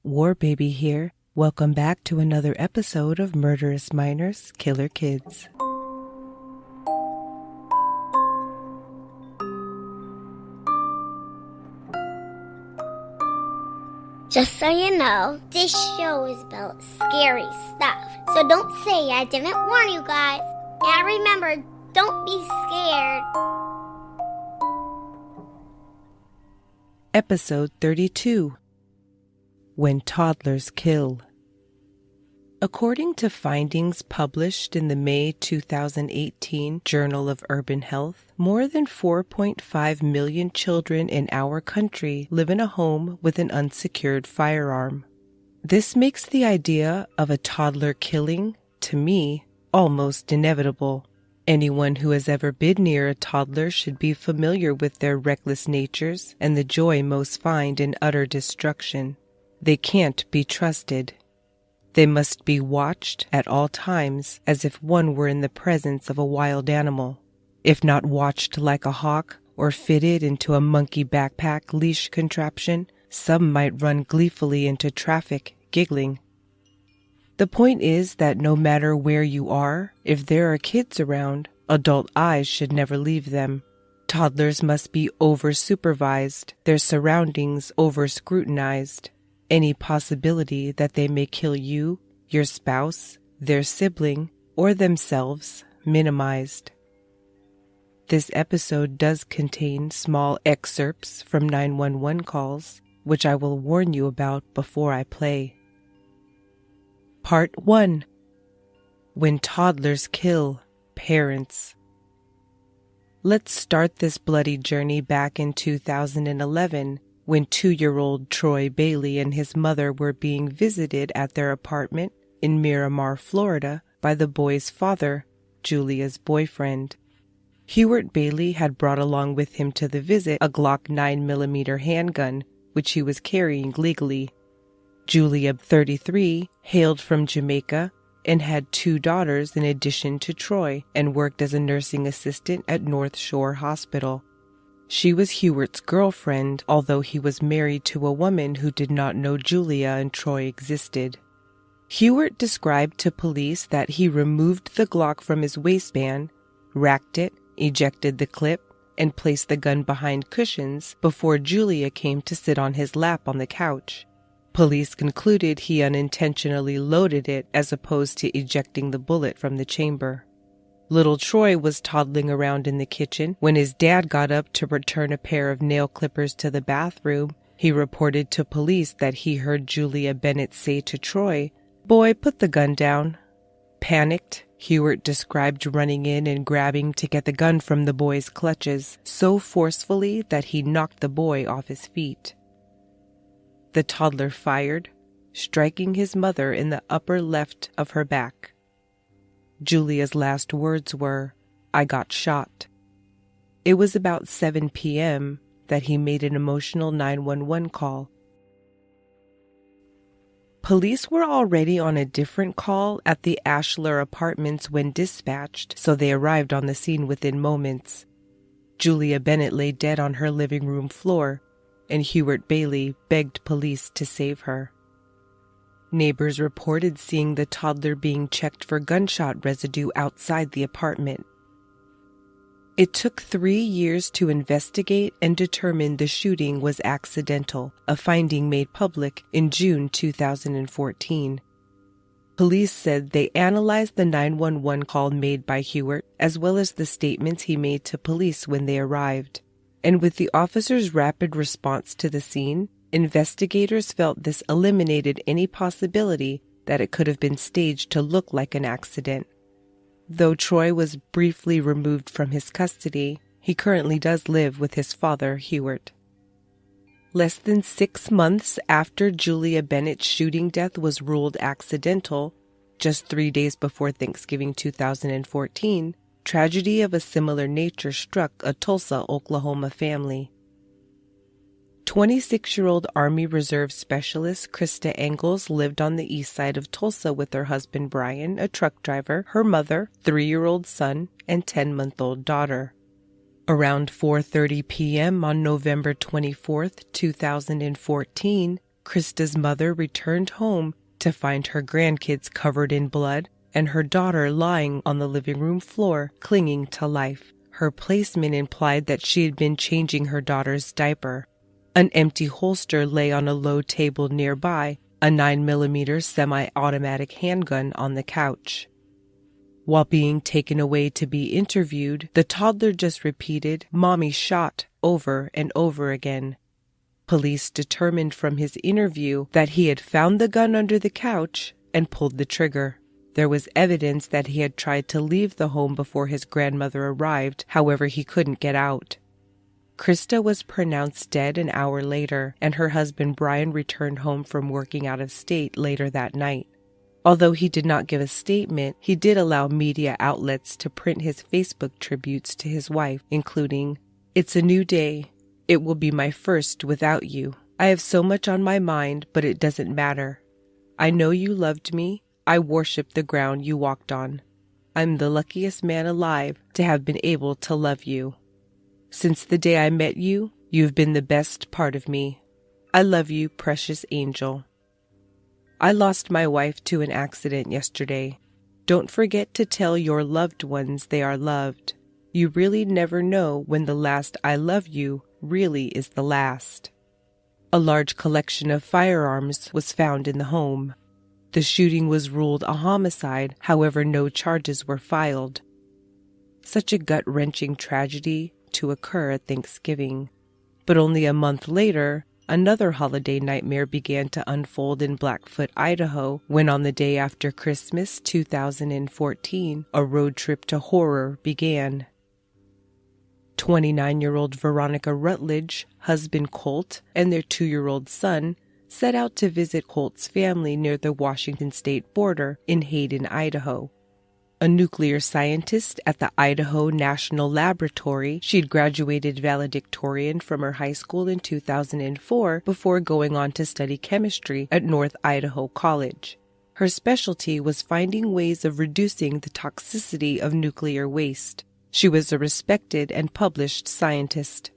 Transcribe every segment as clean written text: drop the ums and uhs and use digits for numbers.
War Baby here. Welcome back to another episode of Murderous Minors, Killer Kids. Just so you know, this show is about scary stuff. So don't say I didn't warn you guys. And remember, don't be scared. Episode 32. When Toddlers Kill. According to findings published in the May 2018 Journal of Urban Health, more than 4.5 million children in our country live in a home with an unsecured firearm. This makes the idea of a toddler killing, to me, almost inevitable. Anyone who has ever been near a toddler should be familiar with their reckless natures and the joy most find in utter destruction. They can't be trusted. They must be watched at all times as if one were in the presence of a wild animal. If not watched like a hawk or fitted into a monkey backpack leash contraption, some might run gleefully into traffic, giggling. The point is that no matter where you are, if there are kids around, adult eyes should never leave them. Toddlers must be over-supervised, their surroundings over-scrutinized. Any possibility that they may kill you, your spouse, their sibling, or themselves minimized. This episode does contain small excerpts from 911 calls, which I will warn you about before I play. Part 1. When Toddlers Kill, Parents. Let's start this bloody journey back in 2011, when 2-year-old Troy Bailey and his mother were being visited at their apartment in Miramar, Florida, by the boy's father, Julia's boyfriend. Hubert Bailey had brought along with him to the visit a Glock 9mm handgun, which he was carrying legally. Julia, 33, hailed from Jamaica and had 2 daughters in addition to Troy and worked as a nursing assistant at North Shore Hospital. She was Hubert's girlfriend, although he was married to a woman who did not know Julia and Troy existed. Hubert described to police that he removed the Glock from his waistband, racked it, ejected the clip, and placed the gun behind cushions before Julia came to sit on his lap on the couch. Police concluded he unintentionally loaded it as opposed to ejecting the bullet from the chamber. Little Troy was toddling around in the kitchen when his dad got up to return a pair of nail clippers to the bathroom. He reported to police that he heard Julia Bennett say to Troy, "Boy, put the gun down." Panicked, Hubert described running in and grabbing to get the gun from the boy's clutches so forcefully that he knocked the boy off his feet. The toddler fired, striking his mother in the upper left of her back. Julia's last words were, "I got shot." It was about 7 p.m. that he made an emotional 911 call. Police were already on a different call at the Ashler Apartments when dispatched, so they arrived on the scene within moments. Julia Bennett lay dead on her living room floor, and Hubert Bailey begged police to save her. Neighbors reported seeing the toddler being checked for gunshot residue outside the apartment. It took 3 years to investigate and determine the shooting was accidental, a finding made public in June 2014. Police said they analyzed the 911 call made by Hubert, as well as the statements he made to police when they arrived. And with the officers' rapid response to the scene, investigators felt this eliminated any possibility that it could have been staged to look like an accident. Though Troy was briefly removed from his custody, he currently does live with his father, Hubert. Less than 6 months after Julia Bennett's shooting death was ruled accidental, just 3 days before Thanksgiving 2014, tragedy of a similar nature struck a Tulsa, Oklahoma family. 26-year-old Army Reserve Specialist Christa Engles lived on the east side of Tulsa with her husband Brian, a truck driver, her mother, 3-year-old son, and 10-month-old daughter. Around 4:30 p.m. on November 24, 2014, Christa's mother returned home to find her grandkids covered in blood and her daughter lying on the living room floor, clinging to life. Her placement implied that she had been changing her daughter's diaper. An empty holster lay on a low table nearby, a 9mm semi-automatic handgun on the couch. While being taken away to be interviewed, the toddler just repeated, "Mommy shot," over and over again. Police determined from his interview that he had found the gun under the couch and pulled the trigger. There was evidence that he had tried to leave the home before his grandmother arrived, however he couldn't get out. Christa was pronounced dead an hour later, and her husband Brian returned home from working out of state later that night. Although he did not give a statement, he did allow media outlets to print his Facebook tributes to his wife, including, "It's a new day. It will be my first without you. I have so much on my mind, but it doesn't matter. I know you loved me. I worship the ground you walked on. I'm the luckiest man alive to have been able to love you. Since the day I met you, you've been the best part of me. I love you, precious angel. I lost my wife to an accident yesterday. Don't forget to tell your loved ones they are loved. You really never know when the last I love you really is the last." A large collection of firearms was found in the home. The shooting was ruled a homicide, however no charges were filed. Such a gut-wrenching tragedy to occur at Thanksgiving. But only a month later, another holiday nightmare began to unfold in Blackfoot, Idaho, when on the day after Christmas 2014, a road trip to horror began. 29-year-old Veronica Rutledge, husband Colt, and their 2-year-old son set out to visit Colt's family near the Washington state border in Hayden, Idaho. A nuclear scientist at the Idaho National Laboratory, she'd graduated valedictorian from her high school in 2004 before going on to study chemistry at North Idaho College. Her specialty was finding ways of reducing the toxicity of nuclear waste. She was a respected and published scientist.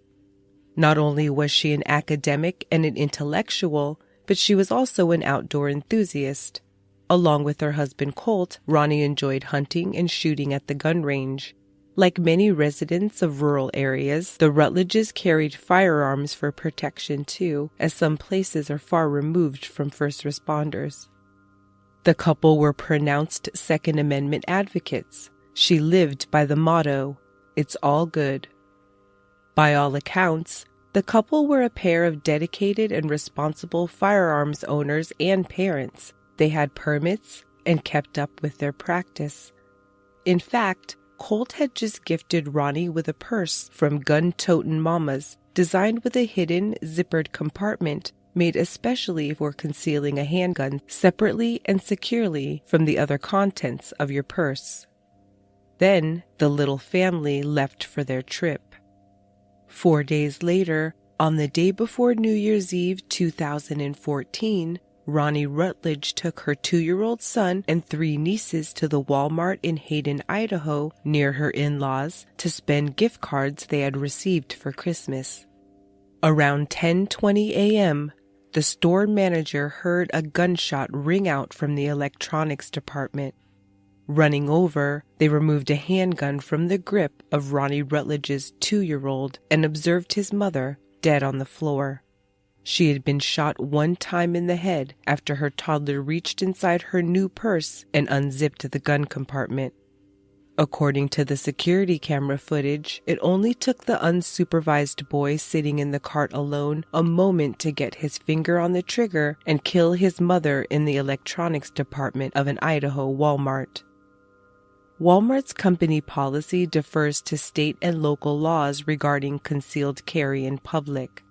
Not only was she an academic and an intellectual, but she was also an outdoor enthusiast. Along with her husband Colt, Ronnie enjoyed hunting and shooting at the gun range. Like many residents of rural areas, the Rutledges carried firearms for protection too, as some places are far removed from first responders. The couple were pronounced Second Amendment advocates. She lived by the motto, "It's all good." By all accounts, the couple were a pair of dedicated and responsible firearms owners and parents. They had permits and kept up with their practice. In fact, Colt had just gifted Ronnie with a purse from Gun-Totin' Mamas, designed with a hidden, zippered compartment made especially for concealing a handgun separately and securely from the other contents of your purse. Then the little family left for their trip. 4 days later, on the day before New Year's Eve 2014, Ronnie Rutledge took her 2-year-old son and 3 nieces to the Walmart in Hayden, Idaho, near her in-laws, to spend gift cards they had received for Christmas. Around 10:20 a.m., the store manager heard a gunshot ring out from the electronics department. Running over, they removed a handgun from the grip of Ronnie Rutledge's 2-year-old and observed his mother dead on the floor. She had been shot 1 time in the head after her toddler reached inside her new purse and unzipped the gun compartment. According to the security camera footage, it only took the unsupervised boy sitting in the cart alone a moment to get his finger on the trigger and kill his mother in the electronics department of an Idaho Walmart. Walmart's company policy differs to state and local laws regarding concealed carry in public.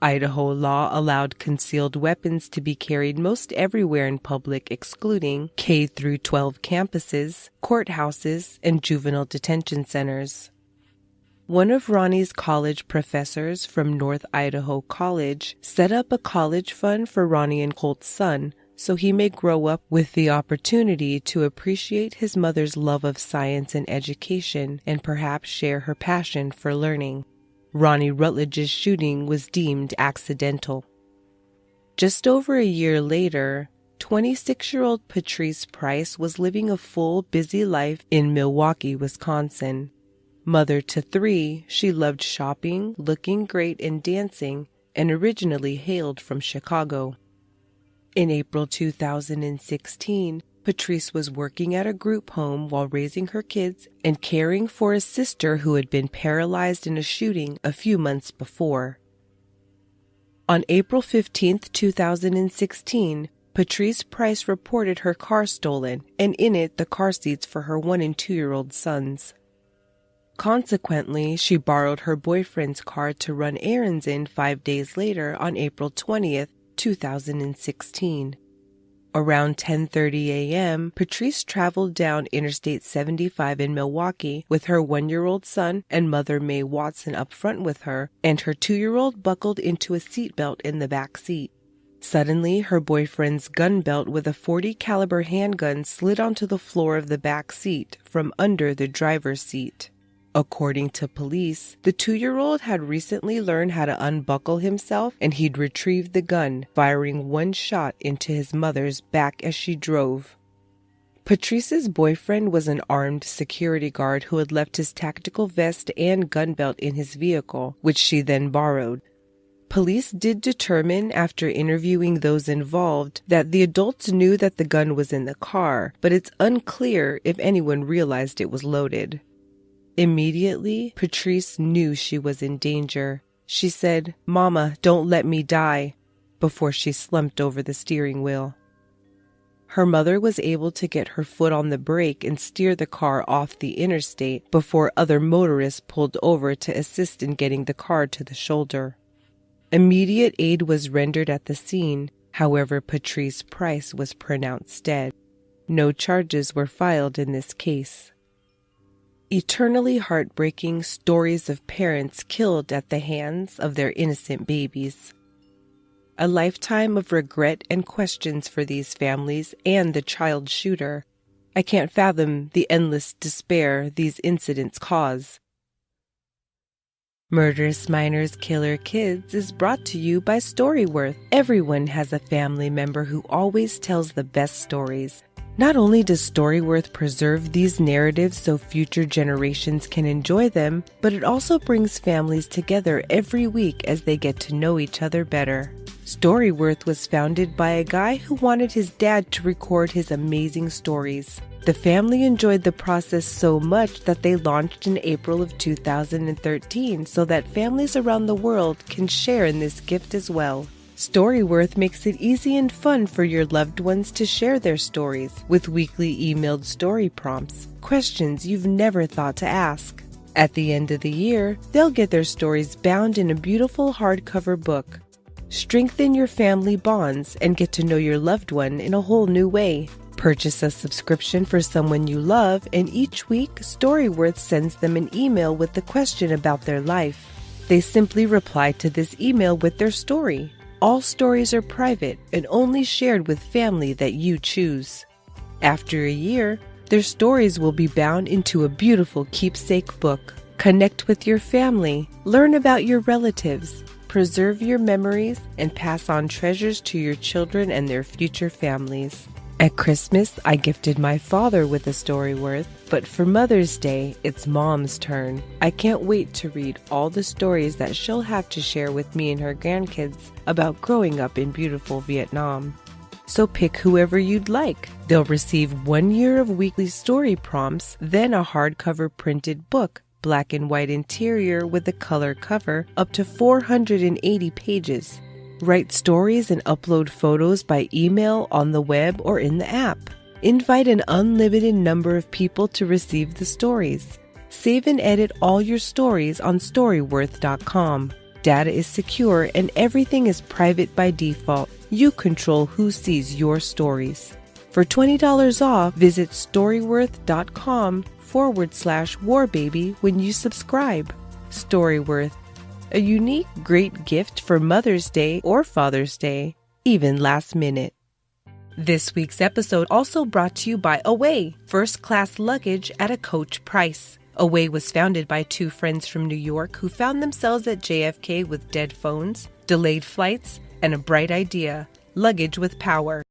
Idaho law allowed concealed weapons to be carried most everywhere in public, excluding K-12 campuses, courthouses, and juvenile detention centers. One of Ronnie's college professors from North Idaho College set up a college fund for Ronnie and Colt's son, so he may grow up with the opportunity to appreciate his mother's love of science and education and perhaps share her passion for learning. Ronnie Rutledge's shooting was deemed accidental. Just over a year later, 26-year-old Patrice Price was living a full, busy life in Milwaukee, Wisconsin. Mother to 3, she loved shopping, looking great, and dancing, and originally hailed from Chicago. In April 2016, Patrice was working at a group home while raising her kids and caring for a sister who had been paralyzed in a shooting a few months before. On April 15, 2016, Patrice Price reported her car stolen, and in it the car seats for her 1- and 2-year-old sons. Consequently, she borrowed her boyfriend's car to run errands in 5 days later on April 20, 2016. Around 10:30 a.m., Patrice traveled down Interstate 75 in Milwaukee with her 1-year-old son and mother Mae Watson up front with her, and her 2-year-old buckled into a seatbelt in the back seat. Suddenly, her boyfriend's gun belt with a .40 caliber handgun slid onto the floor of the back seat from under the driver's seat. According to police, the 2-year-old had recently learned how to unbuckle himself, and he'd retrieved the gun, firing 1 shot into his mother's back as she drove. Patrice's boyfriend was an armed security guard who had left his tactical vest and gun belt in his vehicle, which she then borrowed. Police did determine, after interviewing those involved, that the adults knew that the gun was in the car, but it's unclear if anyone realized it was loaded. Immediately, Patrice knew she was in danger. She said, "Mama, don't let me die," before she slumped over the steering wheel. Her mother was able to get her foot on the brake and steer the car off the interstate before other motorists pulled over to assist in getting the car to the shoulder. Immediate aid was rendered at the scene. However, Patrice Price was pronounced dead. No charges were filed in this case. Eternally heartbreaking stories of parents killed at the hands of their innocent babies. A lifetime of regret and questions for these families and the child shooter. I can't fathom the endless despair these incidents cause. Murderous Minors Killer Kids is brought to you by StoryWorth. Everyone has a family member who always tells the best stories. Not only does StoryWorth preserve these narratives so future generations can enjoy them, but it also brings families together every week as they get to know each other better. StoryWorth was founded by a guy who wanted his dad to record his amazing stories. The family enjoyed the process so much that they launched in April of 2013 so that families around the world can share in this gift as well. StoryWorth makes it easy and fun for your loved ones to share their stories with weekly emailed story prompts, questions you've never thought to ask. At the end of the year, they'll get their stories bound in a beautiful hardcover book. Strengthen your family bonds and get to know your loved one in a whole new way. Purchase a subscription for someone you love, and each week, StoryWorth sends them an email with the question about their life. They simply reply to this email with their story. All stories are private and only shared with family that you choose. After a year, their stories will be bound into a beautiful keepsake book. Connect with your family, learn about your relatives, preserve your memories, and pass on treasures to your children and their future families. At Christmas, I gifted my father with a StoryWorth, but for Mother's Day, it's Mom's turn. I can't wait to read all the stories that she'll have to share with me and her grandkids about growing up in beautiful Vietnam. So pick whoever you'd like. They'll receive 1 year of weekly story prompts, then a hardcover printed book, black and white interior with a color cover, up to 480 pages. Write stories and upload photos by email, on the web, or in the app. Invite an unlimited number of people to receive the stories. Save and edit all your stories on StoryWorth.com. Data is secure and everything is private by default. You control who sees your stories. For $20 off, visit StoryWorth.com/warbaby when you subscribe. StoryWorth. A unique, great gift for Mother's Day or Father's Day, even last minute. This week's episode also brought to you by Away, first-class luggage at a coach price. Away was founded by 2 friends from New York who found themselves at JFK with dead phones, delayed flights, and a bright idea, luggage with power.